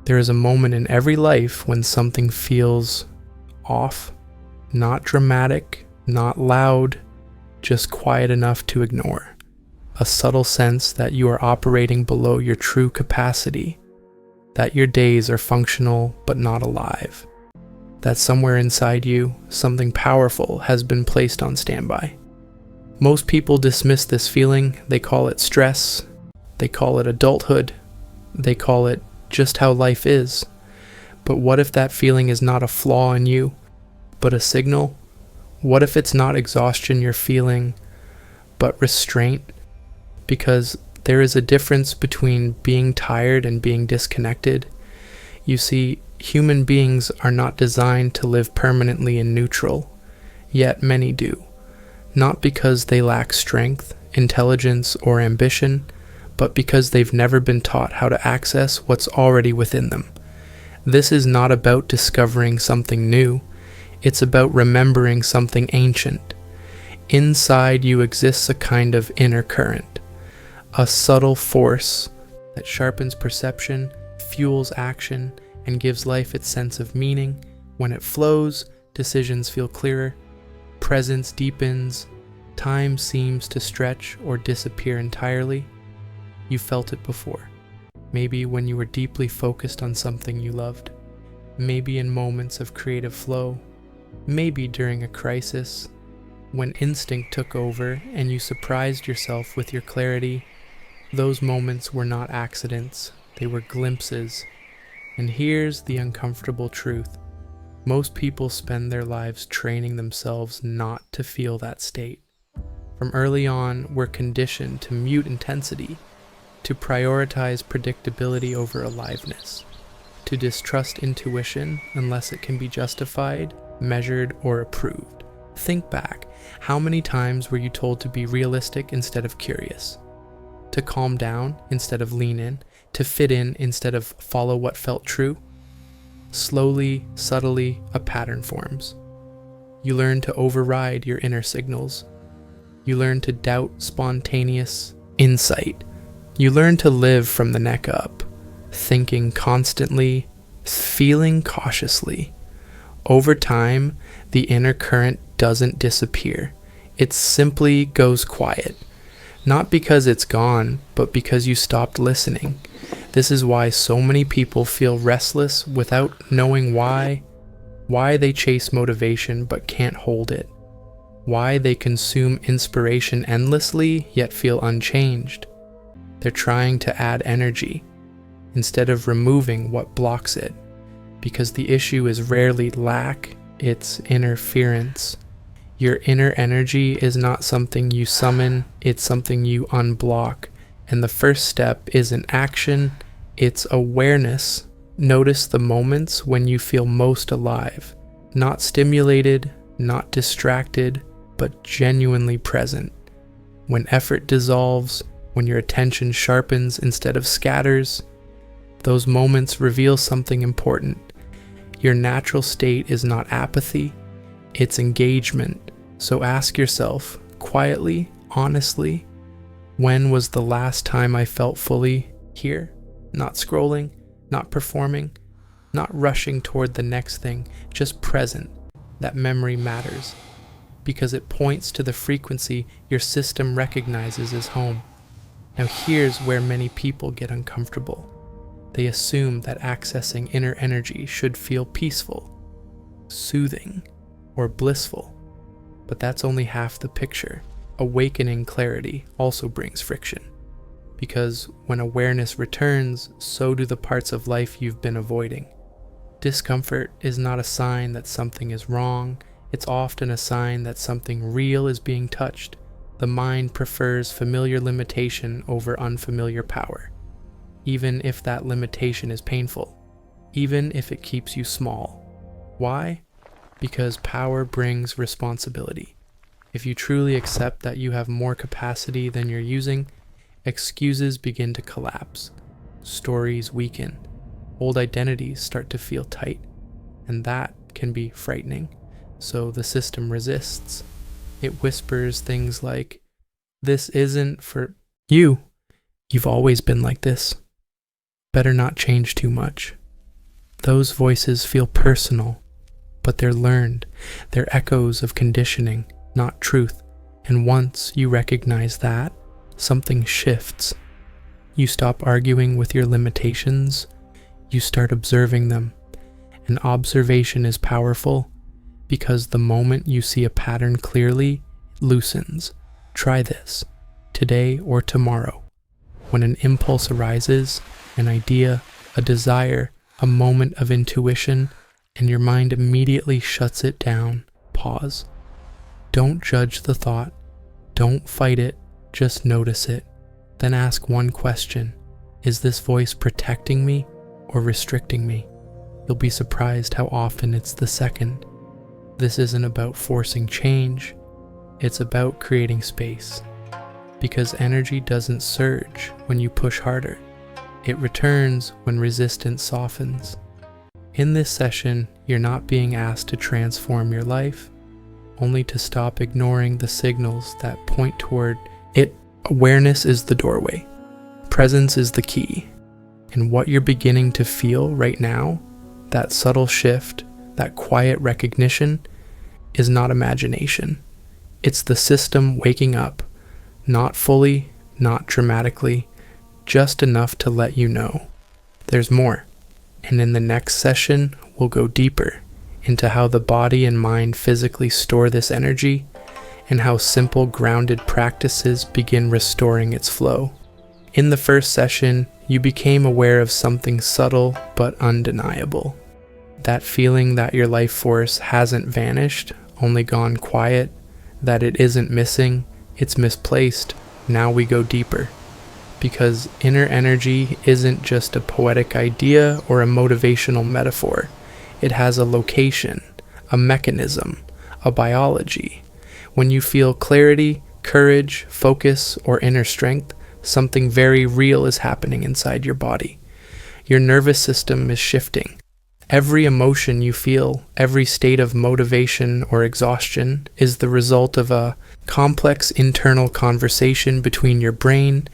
There is a moment in every life when something feels off, not dramatic, not loud, just quiet enough to ignore. A subtle sense that you are operating below your true capacity, that your days are functional but not alive, that somewhere inside you, something powerful has been placed on standby. Most people dismiss this feeling. They call it stress, they call it adulthood, they call it just how life is. But what if that feeling is not a flaw in you, but a signal? What if it's not exhaustion you're feeling, but restraint? Because there is a difference between being tired and being disconnected. You see, human beings are not designed to live permanently in neutral, yet many do. Not because they lack strength, intelligence, or ambition, but because they've never been taught how to access what's already within them. This is not about discovering something new, it's about remembering something ancient. Inside you exists a kind of inner current, a subtle force that sharpens perception, fuels action, and gives life its sense of meaning. When it flows, decisions feel clearer, presence deepens, time seems to stretch or disappear entirely. You felt it before. Maybe when you were deeply focused on something you loved. Maybe in moments of creative flow. Maybe during a crisis, when instinct took over and you surprised yourself with your clarity. Those moments were not accidents, they were glimpses. And here's the uncomfortable truth. Most people spend their lives training themselves not to feel that state. From early on, we're conditioned to mute intensity, to prioritize predictability over aliveness, to distrust intuition unless it can be justified, measured, or approved. Think back. How many times were you told to be realistic instead of curious? To calm down instead of lean in? To fit in instead of follow what felt true? Slowly, subtly, a pattern forms. You learn to override your inner signals. You learn to doubt spontaneous insight. You learn to live from the neck up, thinking constantly, feeling cautiously. Over time, the inner current doesn't disappear. It simply goes quiet. Not because it's gone, but because you stopped listening. This is why so many people feel restless without knowing why they chase motivation but can't hold it, why they consume inspiration endlessly yet feel unchanged. They're trying to add energy instead of removing what blocks it, because the issue is rarely lack, it's interference. Your inner energy is not something you summon, it's something you unblock. And the first step isn't action, it's awareness. Notice the moments when you feel most alive, not stimulated, not distracted, but genuinely present. When effort dissolves, when your attention sharpens instead of scatters, those moments reveal something important. Your natural state is not apathy, it's engagement. So ask yourself, quietly, honestly, when was the last time I felt fully here? Not scrolling, not performing, not rushing toward the next thing, just present. That memory matters because it points to the frequency your system recognizes as home. Now here's where many people get uncomfortable. They assume that accessing inner energy should feel peaceful, soothing, or blissful. But that's only half the picture. Awakening clarity also brings friction. Because when awareness returns, so do the parts of life you've been avoiding. Discomfort is not a sign that something is wrong. It's often a sign that something real is being touched. The mind prefers familiar limitation over unfamiliar power, even if that limitation is painful, even if it keeps you small. Why? Because power brings responsibility. If you truly accept that you have more capacity than you're using, excuses begin to collapse, stories weaken, old identities start to feel tight, and that can be frightening. So the system resists. It whispers things like, "This isn't for you. You've always been like this. Better not change too much." Those voices feel personal, but they're learned. They're echoes of conditioning, not truth. And once you recognize that, something shifts. You stop arguing with your limitations. You start observing them. And observation is powerful because the moment you see a pattern clearly, it loosens. Try this, today or tomorrow. When an impulse arises, an idea, a desire, a moment of intuition, and your mind immediately shuts it down, pause. Don't judge the thought. Don't fight it. Just notice it. Then ask one question. Is this voice protecting me or restricting me? You'll be surprised how often it's the second. This isn't about forcing change. It's about creating space. Because energy doesn't surge when you push harder. It returns when resistance softens. In this session, you're not being asked to transform your life, only to stop ignoring the signals that point toward it. Awareness is the doorway. Presence is the key. And what you're beginning to feel right now, that subtle shift, that quiet recognition, is not imagination. It's the system waking up, not fully, not dramatically, just enough to let you know there's more. And in the next session, we'll go deeper into how the body and mind physically store this energy and how simple grounded practices begin restoring its flow. In the first session, you became aware of something subtle but undeniable. That feeling that your life force hasn't vanished, only gone quiet, that it isn't missing, it's misplaced. Now we go deeper. Because inner energy isn't just a poetic idea or a motivational metaphor. It has a location, a mechanism, a biology. When you feel clarity, courage, focus, or inner strength, something very real is happening inside your body. Your nervous system is shifting. Every emotion you feel, every state of motivation or exhaustion is the result of a complex internal conversation between your brain,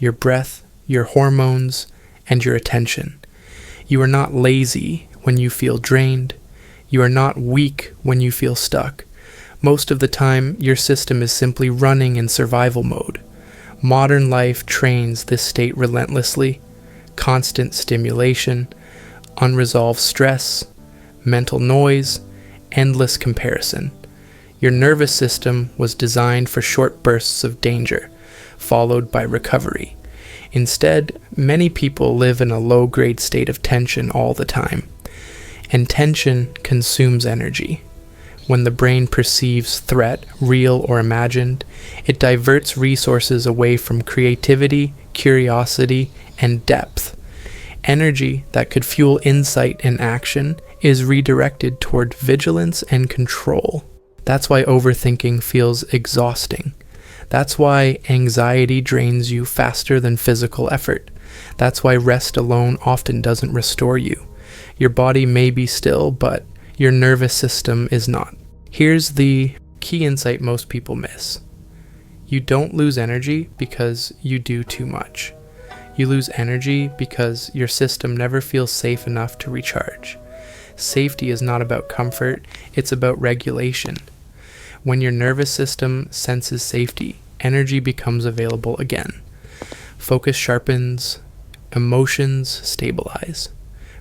your breath, your hormones, and your attention. You are not lazy when you feel drained. You are not weak when you feel stuck. Most of the time, your system is simply running in survival mode. Modern life trains this state relentlessly. Constant stimulation, unresolved stress, mental noise, endless comparison. Your nervous system was designed for short bursts of danger, followed by recovery. Instead, many people live in a low-grade state of tension all the time. And tension consumes energy. When the brain perceives threat, real or imagined, it diverts resources away from creativity, curiosity, and depth. Energy that could fuel insight and action is redirected toward vigilance and control. That's why overthinking feels exhausting. That's why anxiety drains you faster than physical effort. That's why rest alone often doesn't restore you. Your body may be still, but your nervous system is not. Here's the key insight most people miss. You don't lose energy because you do too much. You lose energy because your system never feels safe enough to recharge. Safety is not about comfort, it's about regulation. When your nervous system senses safety, energy becomes available again. Focus sharpens, emotions stabilize,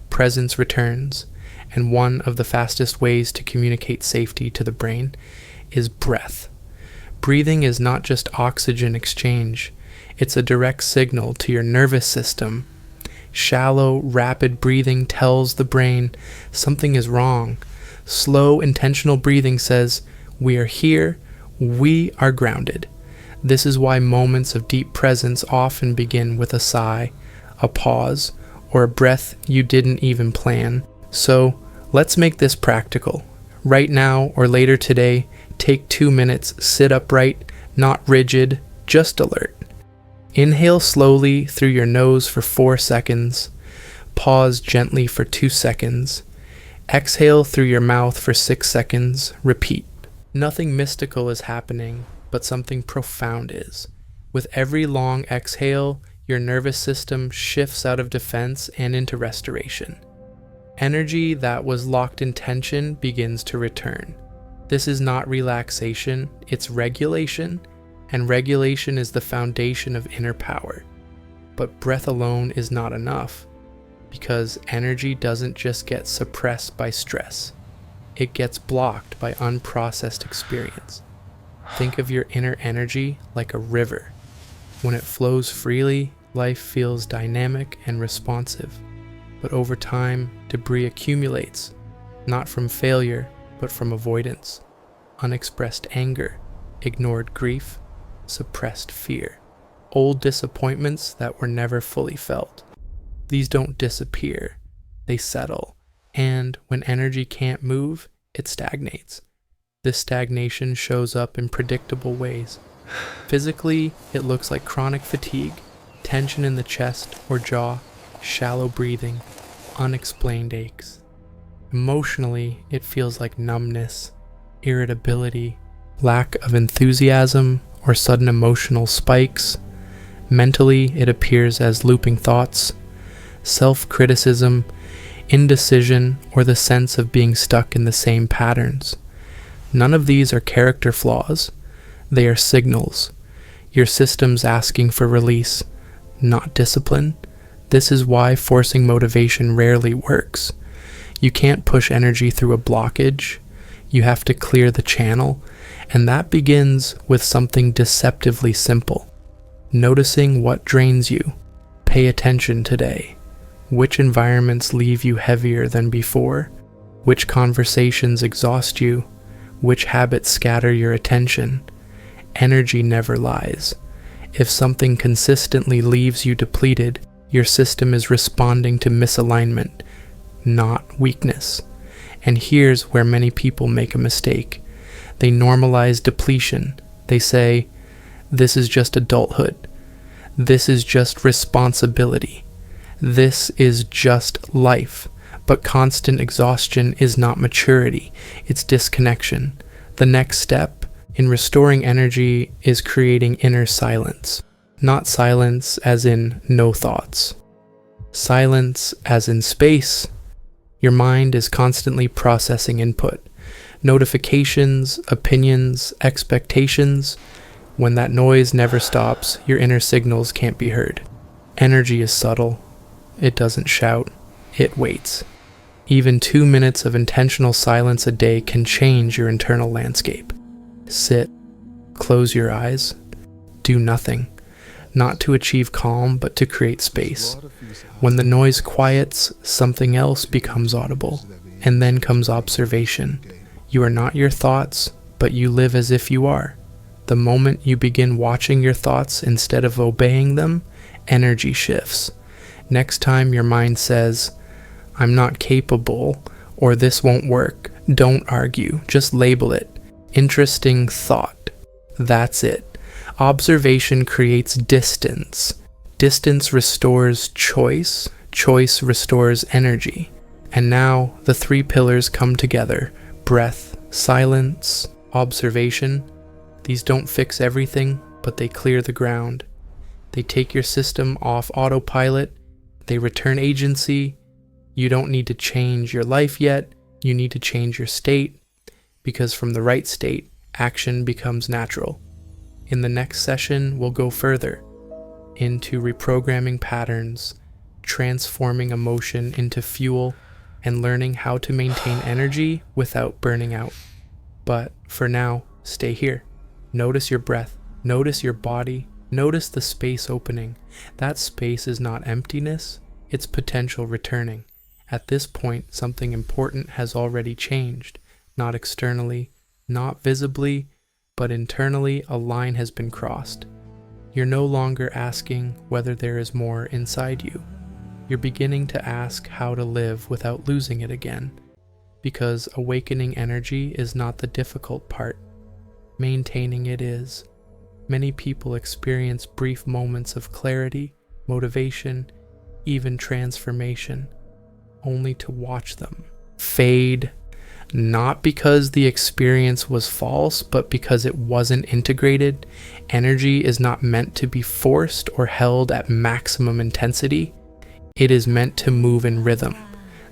presence returns, and one of the fastest ways to communicate safety to the brain is breath. Breathing is not just oxygen exchange, it's a direct signal to your nervous system. Shallow, rapid breathing tells the brain something is wrong. Slow, intentional breathing says, we are here, we are grounded. This is why moments of deep presence often begin with a sigh, a pause, or a breath you didn't even plan. So, let's make this practical. Right now or later today, take 2 minutes, sit upright, not rigid, just alert. Inhale slowly through your nose for 4 seconds. Pause gently for 2 seconds. Exhale through your mouth for 6 seconds. Repeat. Nothing mystical is happening, but something profound is. With every long exhale, your nervous system shifts out of defense and into restoration. Energy that was locked in tension begins to return. This is not relaxation, it's regulation, and regulation is the foundation of inner power. But breath alone is not enough, because energy doesn't just get suppressed by stress, it gets blocked by unprocessed experience. Think of your inner energy like a river. When it flows freely, life feels dynamic and responsive. But over time, debris accumulates, not from failure, but from avoidance, unexpressed anger, ignored grief, suppressed fear, old disappointments that were never fully felt. These don't disappear, they settle, and when energy can't move, it stagnates. This stagnation shows up in predictable ways. Physically, it looks like chronic fatigue, tension in the chest or jaw, shallow breathing, unexplained aches. Emotionally, it feels like numbness, irritability, lack of enthusiasm, or sudden emotional spikes. Mentally, it appears as looping thoughts, self-criticism, indecision, or the sense of being stuck in the same patterns. None of these are character flaws. They are signals. Your system's asking for release, not discipline. This is why forcing motivation rarely works. You can't push energy through a blockage. You have to clear the channel, and that begins with something deceptively simple. Noticing what drains you. Pay attention today. Which environments leave you heavier than before? Which conversations exhaust you? Which habits scatter your attention? Energy never lies. If something consistently leaves you depleted, your system is responding to misalignment, not weakness. And here's where many people make a mistake. They normalize depletion. They say, this is just adulthood. This is just responsibility. This is just life. But constant exhaustion is not maturity, it's disconnection. The next step in restoring energy is creating inner silence. Not silence as in no thoughts. Silence as in space. Your mind is constantly processing input. Notifications, opinions, expectations. When that noise never stops, your inner signals can't be heard. Energy is subtle. It doesn't shout. It waits. Even 2 minutes of intentional silence a day can change your internal landscape. Sit. Close your eyes. Do nothing. Not to achieve calm, but to create space. When the noise quiets, something else becomes audible. And then comes observation. You are not your thoughts, but you live as if you are. The moment you begin watching your thoughts instead of obeying them, energy shifts. Next time your mind says, I'm not capable, or this won't work, don't argue, just label it. Interesting thought. That's it. Observation creates distance. Distance restores choice. Choice restores energy. And now the 3 pillars come together. Breath, silence, observation. These don't fix everything, but they clear the ground. They take your system off autopilot. They return agency. You don't need to change your life yet. You need to change your state. Because from the right state, action becomes natural. In the next session, we'll go further into reprogramming patterns, transforming emotion into fuel, and learning how to maintain energy without burning out. But for now, stay here. Notice your breath. Notice your body. Notice the space opening. That space is not emptiness, it's potential returning. At this point, something important has already changed. Not externally, not visibly, but internally a line has been crossed. You're no longer asking whether there is more inside you. You're beginning to ask how to live without losing it again. Because awakening energy is not the difficult part. Maintaining it is. Many people experience brief moments of clarity, motivation, even transformation, only to watch them fade. Not because the experience was false, but because it wasn't integrated. Energy is not meant to be forced or held at maximum intensity. It is meant to move in rhythm.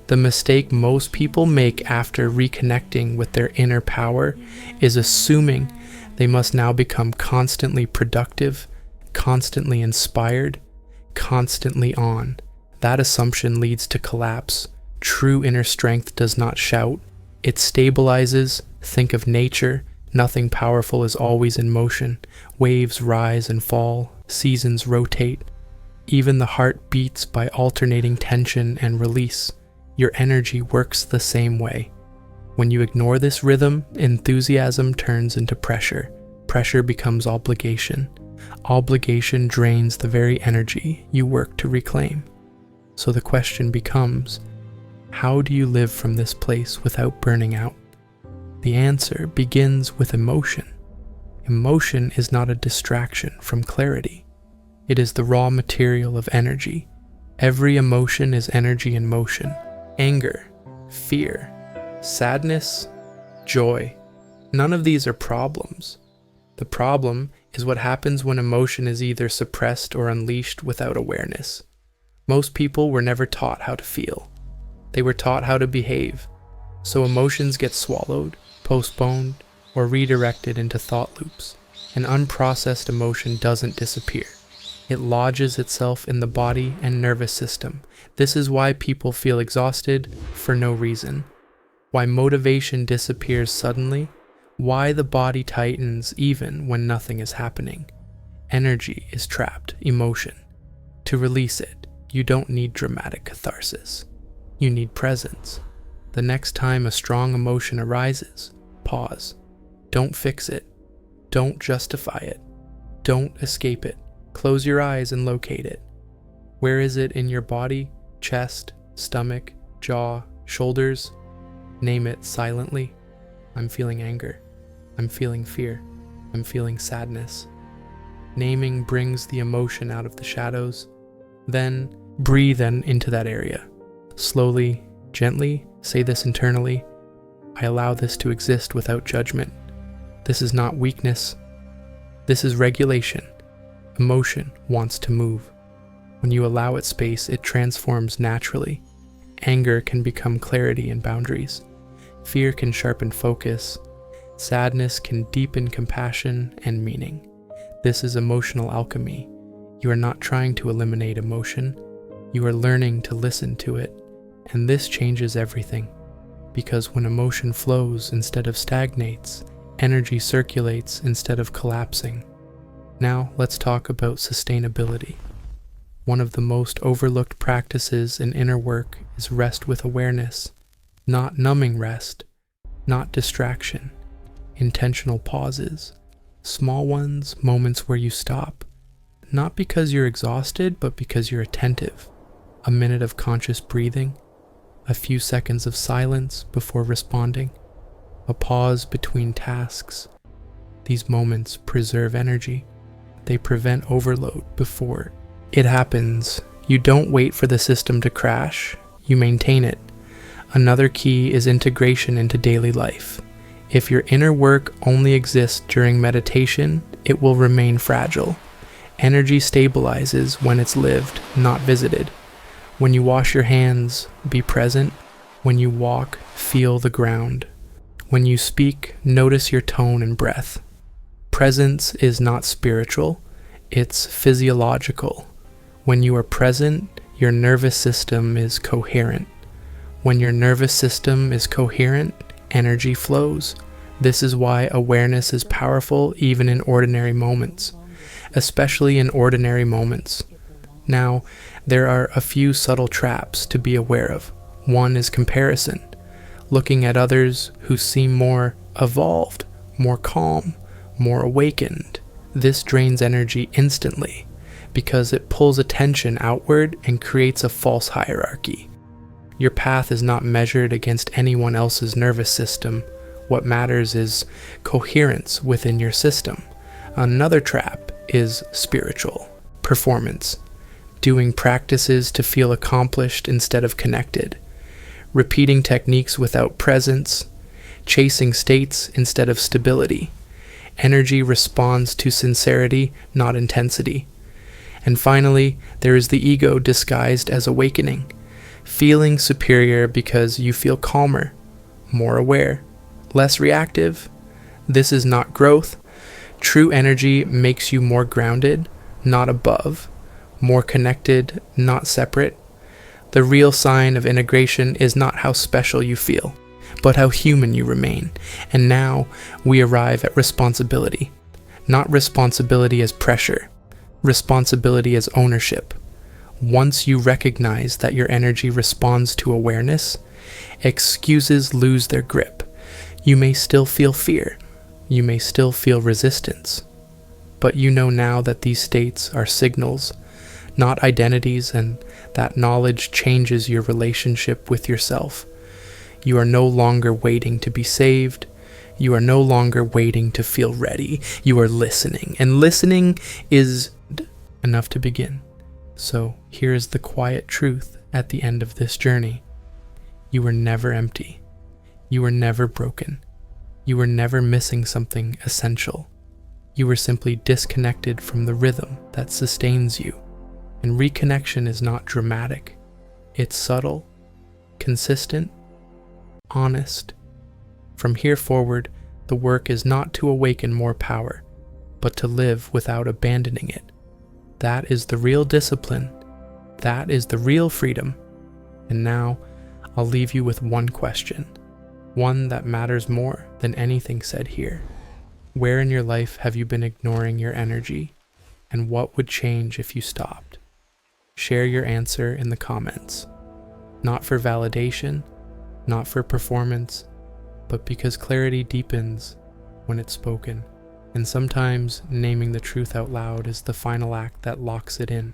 The mistake most people make after reconnecting with their inner power is assuming they must now become constantly productive, constantly inspired, constantly on. That assumption leads to collapse. True inner strength does not shout. It stabilizes. Think of nature. Nothing powerful is always in motion. Waves rise and fall. Seasons rotate. Even the heart beats by alternating tension and release. Your energy works the same way. When you ignore this rhythm, enthusiasm turns into pressure. Pressure becomes obligation. Obligation drains the very energy you work to reclaim. So the question becomes, how do you live from this place without burning out? The answer begins with emotion. Emotion is not a distraction from clarity. It is the raw material of energy. Every emotion is energy in motion. Anger, fear, sadness, joy. None of these are problems. The problem is what happens when emotion is either suppressed or unleashed without awareness. Most people were never taught how to feel. They were taught how to behave. So emotions get swallowed, postponed, or redirected into thought loops. An unprocessed emotion doesn't disappear. It lodges itself in the body and nervous system. This is why people feel exhausted for no reason. Why motivation disappears suddenly. Why the body tightens even when nothing is happening. Energy is trapped, emotion. To release it, you don't need dramatic catharsis. You need presence. The next time a strong emotion arises, pause. Don't fix it. Don't justify it. Don't escape it. Close your eyes and locate it. Where is it in your body, chest, stomach, jaw, shoulders? Name it silently. I'm feeling anger. I'm feeling fear. I'm feeling sadness. Naming brings the emotion out of the shadows. Then breathe into that area. Slowly, gently, say this internally. I allow this to exist without judgment. This is not weakness. This is regulation. Emotion wants to move. When you allow it space, it transforms naturally. Anger can become clarity and boundaries. Fear can sharpen focus. Sadness can deepen compassion and meaning. This is emotional alchemy. You are not trying to eliminate emotion. You are learning to listen to it. And this changes everything. Because when emotion flows instead of stagnates, energy circulates instead of collapsing. Now let's talk about sustainability. One of the most overlooked practices in inner work is rest with awareness. Not numbing rest, not distraction. Intentional pauses. Small ones, moments where you stop. Not because you're exhausted, but because you're attentive. A minute of conscious breathing. A few seconds of silence before responding. A pause between tasks. These moments preserve energy. They prevent overload before it happens. You don't wait for the system to crash. You maintain it. Another key is integration into daily life. If your inner work only exists during meditation, it will remain fragile. Energy stabilizes when it's lived, not visited. When you wash your hands, be present. When you walk, feel the ground. When you speak, notice your tone and breath. Presence is not spiritual, it's physiological. When you are present, your nervous system is coherent. When your nervous system is coherent, energy flows. This is why awareness is powerful even in ordinary moments, especially in ordinary moments. Now, there are a few subtle traps to be aware of. One is comparison. Looking at others who seem more evolved, more calm, more awakened. This drains energy instantly because it pulls attention outward and creates a false hierarchy. Your path is not measured against anyone else's nervous system. What matters is coherence within your system. Another trap is spiritual performance. Doing practices to feel accomplished instead of connected. Repeating techniques without presence. Chasing states instead of stability. Energy responds to sincerity, not intensity. And finally, there is the ego disguised as awakening. feeling superior because you feel calmer, more aware, less reactive. This is not growth. True energy makes you more grounded, not above, more connected, not separate. The real sign of integration is not how special you feel, but how human you remain. And now we arrive at responsibility. Not responsibility as pressure, responsibility as ownership. Once you recognize that your energy responds to awareness, excuses lose their grip. You may still feel fear. You may still feel resistance. But you know now that these states are signals, not identities, and that knowledge changes your relationship with yourself. You are no longer waiting to be saved. You are no longer waiting to feel ready. You are listening, and listening is enough to begin. So here is the quiet truth at the end of this journey. You were never empty. You were never broken. You were never missing something essential. You were simply disconnected from the rhythm that sustains you. And reconnection is not dramatic. It's subtle, consistent, honest. From here forward, the work is not to awaken more power, but to live without abandoning it. That is the real discipline. That is the real freedom. And now, I'll leave you with one question, one that matters more than anything said here. Where in your life have you been ignoring your energy, and what would change if you stopped? Share your answer in the comments. Not for validation, not for performance, but because clarity deepens when it's spoken. And sometimes naming the truth out loud is the final act that locks it in.